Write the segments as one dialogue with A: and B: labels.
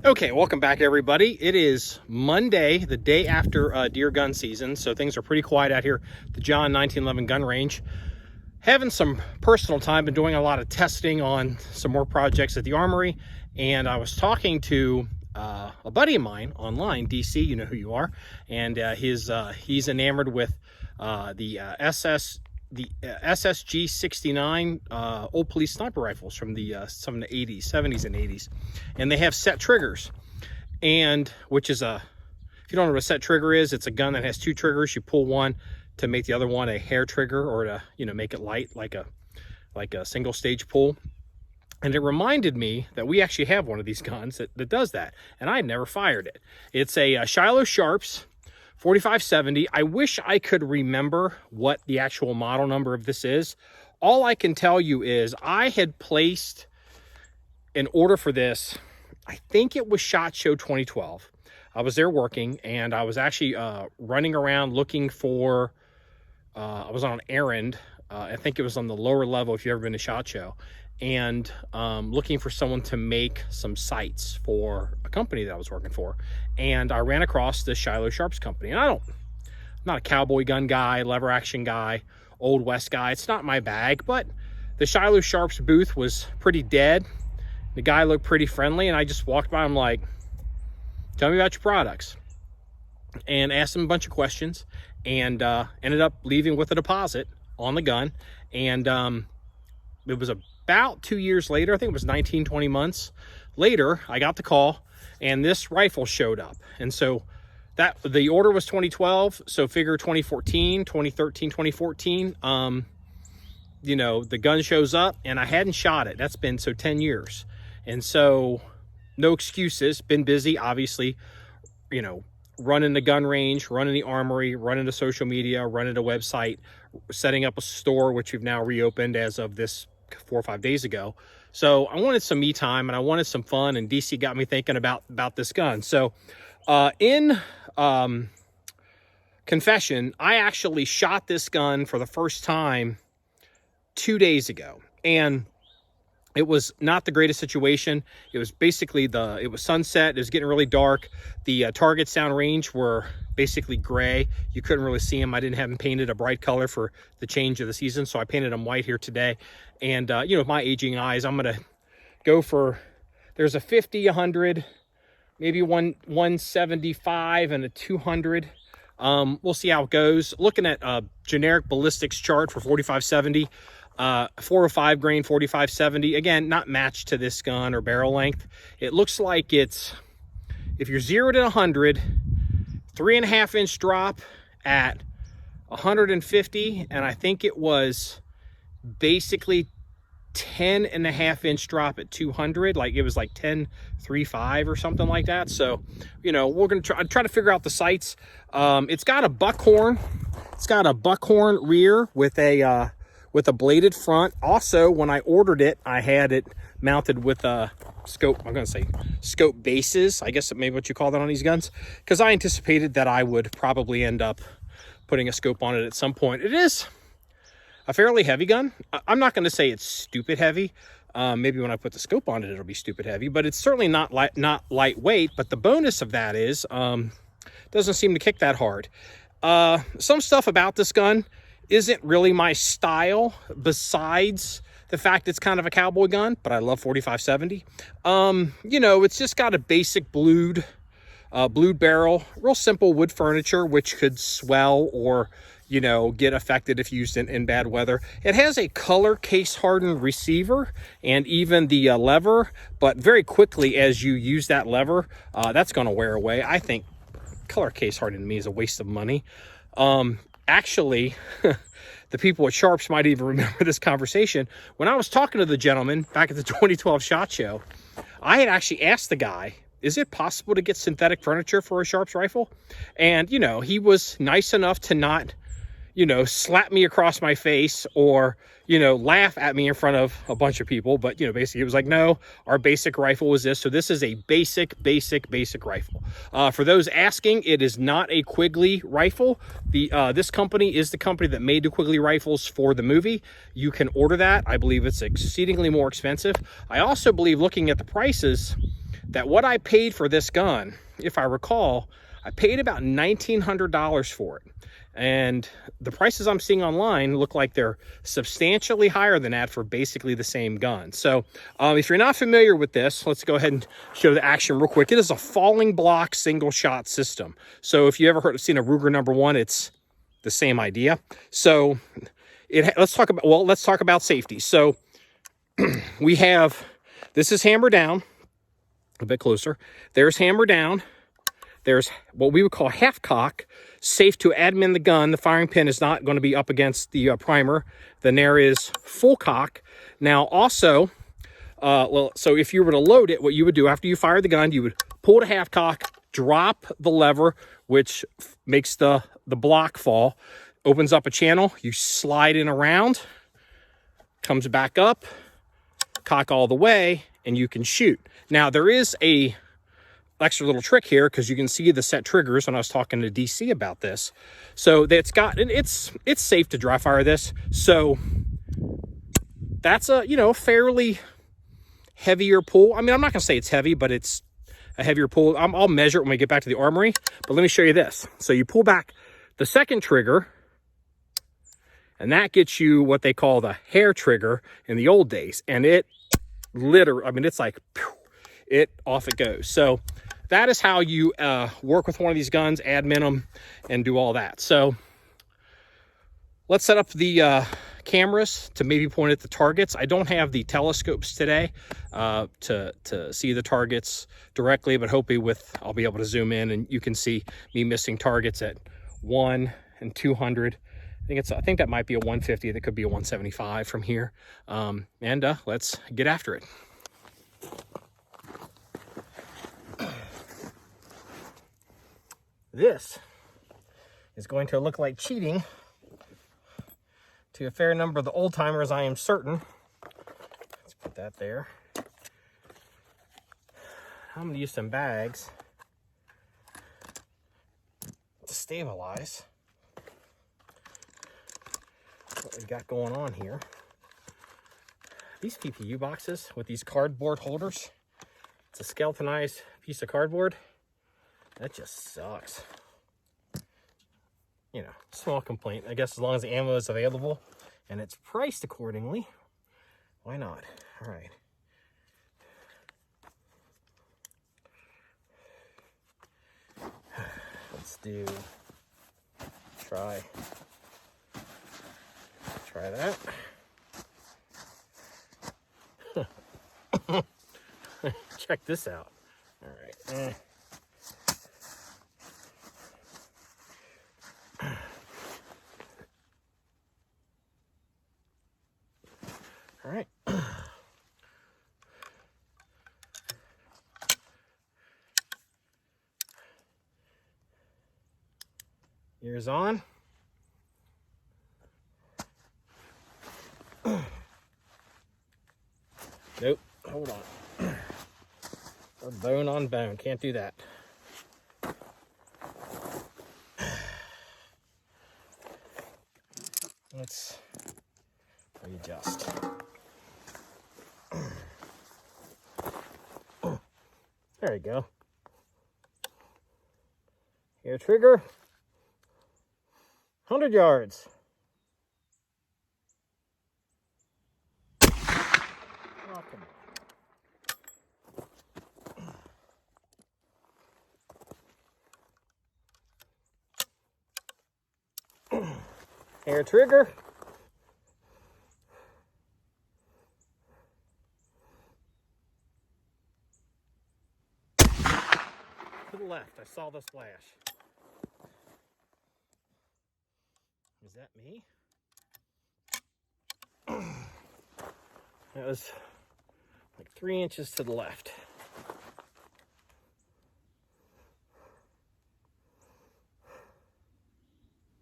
A: Okay, welcome back everybody. It is Monday, the day after deer gun season, so things are pretty quiet out here at the John1911 gun range. Having some personal time, been doing a lot of testing on some more projects at the armory, and I was talking to a buddy of mine online, DC, you know who you are, and he's enamored with the SSG 69 old police sniper rifles from some of the 80s, 70s and 80s, and they have set triggers, and which is if you don't know what a set trigger is, it's a gun that has two triggers. You pull one to make the other one a hair trigger, or to make it light like a single stage pull. And it reminded me that we actually have one of these guns that does that, and I had never fired it. It's a Shiloh Sharps 4570. I wish I could remember what the actual model number of this is. All I can tell you is I had placed an order for this. I think it was SHOT Show 2012. I was there working, and I was actually running around looking for, I was on an errand. I think it was on the lower level if you've ever been to SHOT Show, and looking for someone to make some sights for a company that I was working for. And I ran across the Shiloh Sharps company. And I'm not a cowboy gun guy, lever action guy, Old West guy. It's not my bag, but the Shiloh Sharps booth was pretty dead. The guy looked pretty friendly, and I just walked by. I'm like, tell me about your products, and asked him a bunch of questions, and ended up leaving with a deposit on the gun. And it was about 2 years later, I think it was 19, 20 months later, I got the call, and this rifle showed up. And so that the order was 2012, so figure 2014, 2013, 2014, the gun shows up, and I hadn't shot it. That's been 10 years. And so no excuses, been busy, obviously, running the gun range, running the armory, running the social media, running a website, setting up a store, which we've now reopened as of this 4 or 5 days ago. So I wanted some me time, and I wanted some fun, and DC got me thinking about this gun. So in confession, I actually shot this gun for the first time 2 days ago, and it was not the greatest situation. It was basically it was sunset. It was getting really dark. The targets downrange were basically gray. You couldn't really see them. I didn't have them painted a bright color for the change of the season, so I painted them white here today. And, with my aging eyes, I'm going to go for, there's a 50, 100, maybe 175, and a 200. We'll see how it goes. Looking at a generic ballistics chart for 4570. 405 grain 4570, again, not matched to this gun or barrel length. It looks like it's, if you're 0 to 100, 3.5 inch drop at 150, and I think it was basically 10.5 inch drop at 200. Like it was like 10.35 or something like that. So we're gonna try to figure out the sights. It's got a buckhorn. It's got a buckhorn rear with a bladed front. Also, when I ordered it, I had it mounted with a scope. I'm going to say scope bases, I guess maybe what you call that on these guns, because I anticipated that I would probably end up putting a scope on it at some point. It is a fairly heavy gun. I'm not going to say it's stupid heavy. Maybe when I put the scope on it, it'll be stupid heavy, but it's certainly not lightweight. But the bonus of that is doesn't seem to kick that hard. Some stuff about this gun isn't really my style, besides the fact it's kind of a cowboy gun, but I love 4570. It's just got a basic blued barrel, real simple wood furniture, which could swell or, get affected if used in bad weather. It has a color case hardened receiver and even the lever, but very quickly as you use that lever, that's going to wear away. I think color case hardened to me is a waste of money. Actually, the people at Sharps might even remember this conversation. When I was talking to the gentleman back at the 2012 SHOT Show, I had actually asked the guy, is it possible to get synthetic furniture for a Sharps rifle? And, he was nice enough to not, slap me across my face or, laugh at me in front of a bunch of people. But, basically it was like, no, our basic rifle was this. So this is a basic rifle. For those asking, it is not a Quigley rifle. This company is the company that made the Quigley rifles for the movie. You can order that. I believe it's exceedingly more expensive. I also believe, looking at the prices, that what I paid for this gun, if I recall, I paid about $1,900 for it. And the prices I'm seeing online look like they're substantially higher than that for basically the same gun. So if you're not familiar with this, let's go ahead and show the action real quick. It is a falling block single shot system. So if you ever seen a Ruger number 1, it's the same idea. So let's talk about safety. So we have, this is hammer down, a bit closer. There's hammer down. There's what we would call half cock, safe to admin the gun. The firing pin is not going to be up against the primer. Then there is full cock. Now also, so if you were to load it, what you would do after you fire the gun, you would pull the half cock, drop the lever, which makes the block fall, opens up a channel. You slide in around, comes back up, cock all the way, and you can shoot. Now there is a extra little trick here, because you can see the set triggers when I was talking to DC about this. So it's safe to dry fire this. So that's a, fairly heavier pull. I mean, I'm not gonna say it's heavy, but it's a heavier pull. I'll measure it when we get back to the armory, but let me show you this. So you pull back the second trigger, and that gets you what they call the hair trigger in the old days. And it literally, I mean, it's like, off it goes. So that is how you work with one of these guns, admin them, and do all that. So let's set up the cameras to maybe point at the targets. I don't have the telescopes today to see the targets directly, but hopefully I'll be able to zoom in and you can see me missing targets at 1 and 200. I think that might be a 150. That could be a 175 from here. Let's get after it. This is going to look like cheating to a fair number of the old timers, I am certain. Let's put that there. I'm going to use some bags to stabilize what we've got going on here. These PPU boxes with these cardboard holders, it's a skeletonized piece of cardboard. That just sucks. Small complaint. I guess as long as the ammo is available and it's priced accordingly, why not? All right. Let's try that. Check this out. All right. All right. Ears on. Nope. Hold on. We're bone on bone. Can't do that. Let's readjust. There you go. Here, trigger. 100 yards. Oh, come on. Here, trigger. To the left, I saw the splash. Is that me? That was like 3 inches to the left.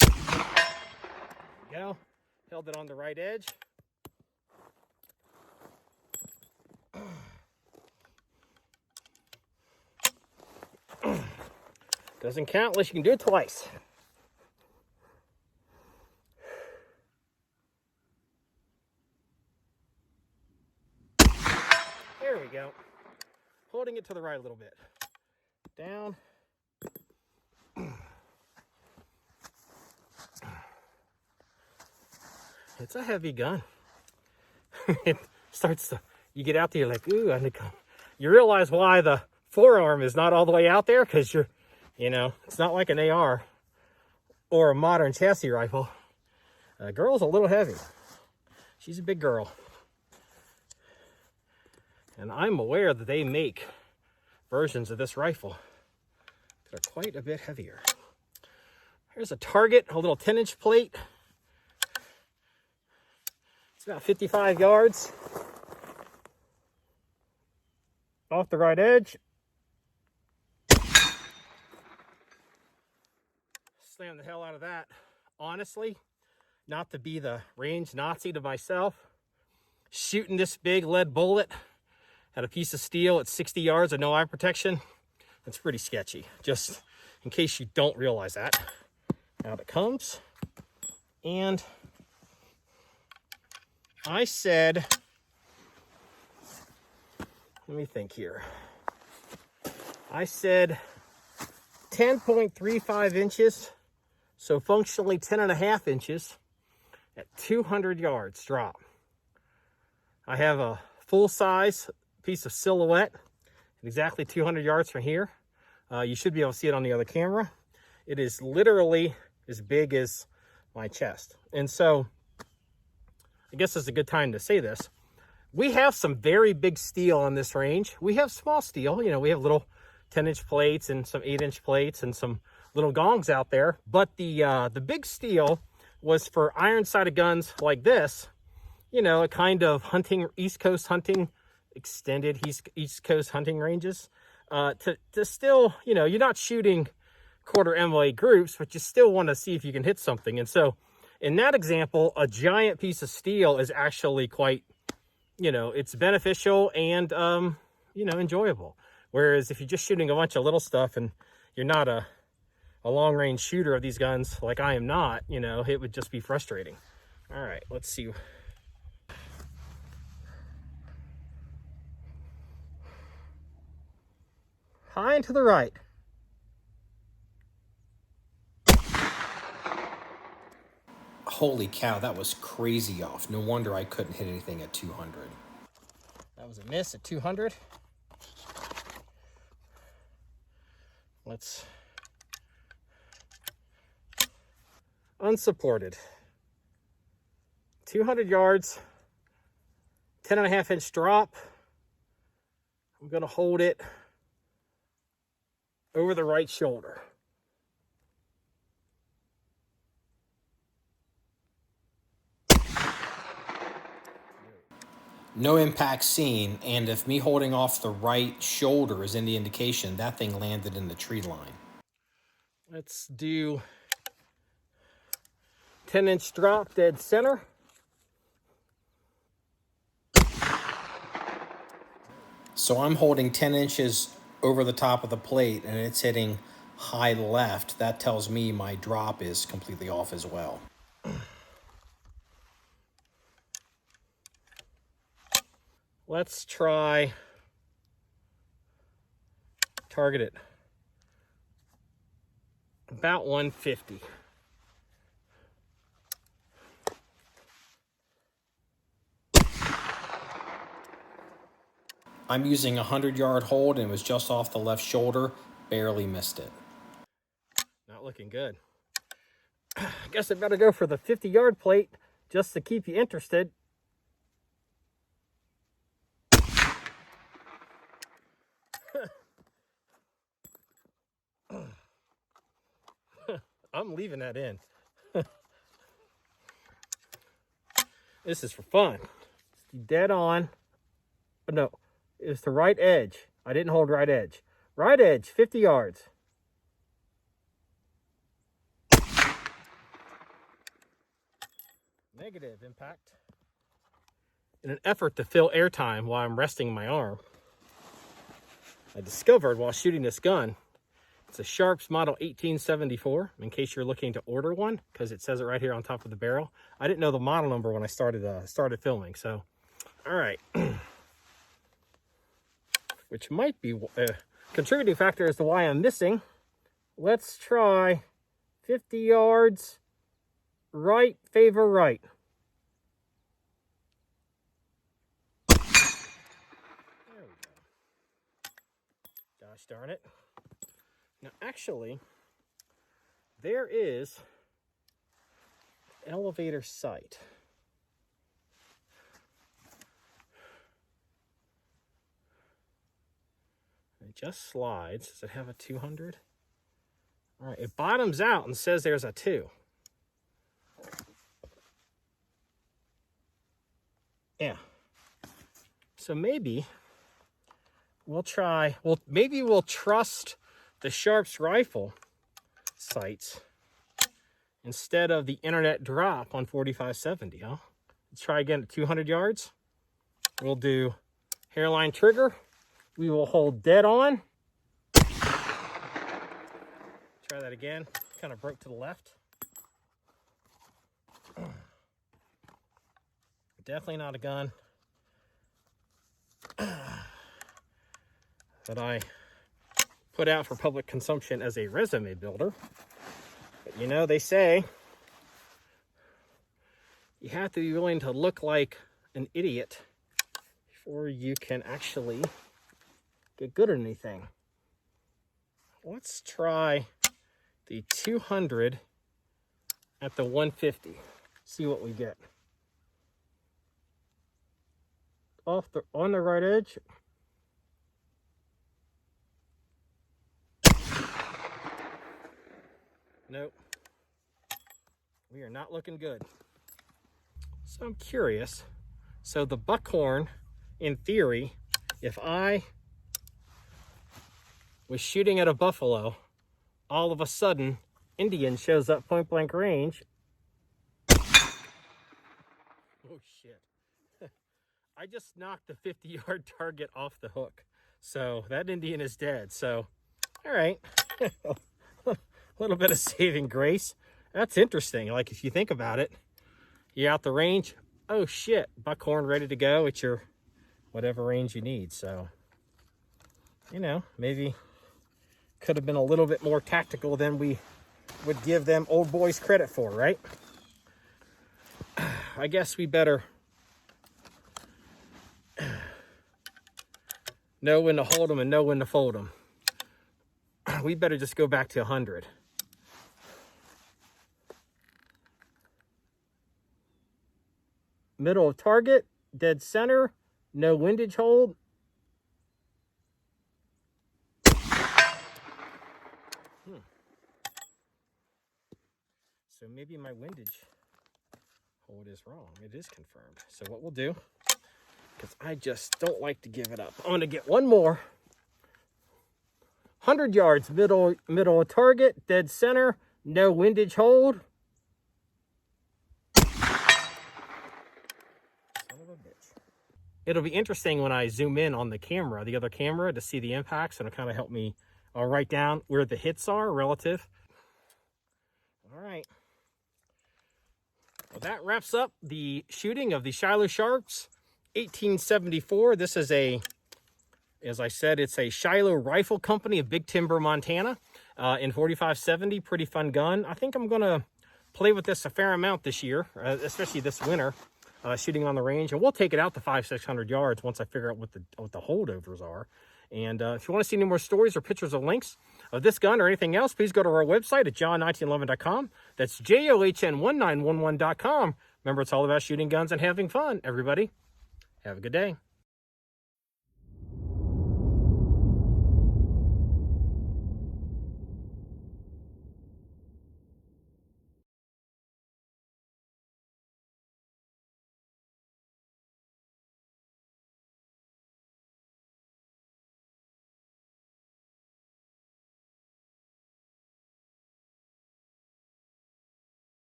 A: There we go. Held it on the right edge. Doesn't count unless you can do it twice. There we go. Holding it to to the right a little bit. Down. It's a heavy gun. It starts to, you get out there, you're like, ooh, you realize why the forearm is not all the way out there, because it's not like an AR or a modern chassis rifle. Girl's a little heavy. She's a big girl. And I'm aware that they make versions of this rifle that are quite a bit heavier. Here's a target, a little 10-inch plate. It's about 55 yards off the right edge. Slam the hell out of that. Honestly, not to be the range Nazi to myself, shooting this big lead bullet at a piece of steel at 60 yards with no eye protection, that's pretty sketchy. Just in case you don't realize that. Out it comes. And I said, let me think here. I said 10.35 inches, so functionally 10.5 inches at 200 yards drop. I have a full-size piece of silhouette at exactly 200 yards from here. You should be able to see it on the other camera. It is literally as big as my chest. And so, I guess it's a good time to say this. We have some very big steel on this range. We have small steel. We have little 10-inch plates and some 8-inch plates and some little gongs out there. But the big steel was for iron-sided guns like this. A kind of hunting, East Coast hunting, extended East Coast hunting ranges. To still, you're not shooting quarter MOA groups, but you still want to see if you can hit something. And so, in that example, a giant piece of steel is actually quite, it's beneficial and, enjoyable. Whereas if you're just shooting a bunch of little stuff and you're not a long-range shooter of these guns, like I am not, it would just be frustrating. All right, let's see. High and to the right. Holy cow, that was crazy off. No wonder I couldn't hit anything at 200. That was a miss at 200. Let's... Unsupported. 200 yards, 10.5 inch drop. I'm going to hold it over the right shoulder. No impact seen, and if me holding off the right shoulder is any indication, that thing landed in the tree line. Let's do 10-inch drop, dead center. So I'm holding 10 inches over the top of the plate, and it's hitting high left. That tells me my drop is completely off as well. Let's try target it about 150. I'm using a 100-yard hold and it was just off the left shoulder, barely missed it. Not looking good. I guess I better go for the 50-yard plate just to keep you interested. I'm leaving that in. This is for fun. Dead on. No, it's the right edge. I didn't hold right edge. Right edge, 50 yards. Negative impact. In an effort to fill airtime while I'm resting my arm, I discovered while shooting this gun, it's a Sharps Model 1874, in case you're looking to order one, because it says it right here on top of the barrel. I didn't know the model number when I started filming, so, all right. which might be a contributing factor as to why I'm missing. Let's try 50 yards, right, favor right. There we go. Gosh darn it. Now, actually, there is elevator sight. It just slides. Does it have a 200? All right, it bottoms out and says there's a 2. Yeah. So maybe we'll try, maybe we'll trust the Sharps rifle sights instead of the internet drop on 4570, huh? Let's try again at 200 yards. We'll do hairline trigger. We will hold dead on. Try that again. Kind of broke to the left. Definitely not a gun that I put out for public consumption as a resume builder. But you know, they say you have to be willing to look like an idiot before you can actually get good at anything. Let's try the 200 at the 150. See what we get. On the right edge. Nope. We are not looking good. So I'm curious. So the buckhorn, in theory, if I was shooting at a buffalo, all of a sudden, Indian shows up point blank range. Oh shit. I just knocked the 50-yard target off the hook. So that Indian is dead. So, all right. A little bit of saving grace. That's interesting. Like, if you think about it, you're out the range. Oh shit, buckhorn ready to go at your whatever range you need. So, you know, maybe could have been a little bit more tactical than we would give them old boys credit for, right? I guess we better know when to hold them and know when to fold them. We better just go back to 100. Middle of target, dead center, no windage hold. So maybe my windage hold is wrong. It is confirmed. So what we'll do, because I just don't like to give it up, I'm going to get one more. 100 yards, middle of target, dead center, no windage hold. It'll be interesting when I zoom in on the camera, the other camera, to see the impacts, and it'll kind of help me write down where the hits are relative. All right. Well, that wraps up the shooting of the Shiloh Sharps 1874. This is as I said, it's a Shiloh Rifle Company of Big Timber, Montana, in 4570. Pretty fun gun. I think I'm going to play with this a fair amount this year, especially this winter. Shooting on the range, and we'll take it out to 500-600 yards once I figure out what the holdovers are. And if you want to see any more stories or pictures or links of this gun or anything else, please go to our website at John1911.com. That's JOHN1911.com. Remember, it's all about shooting guns and having fun. Everybody, have a good day.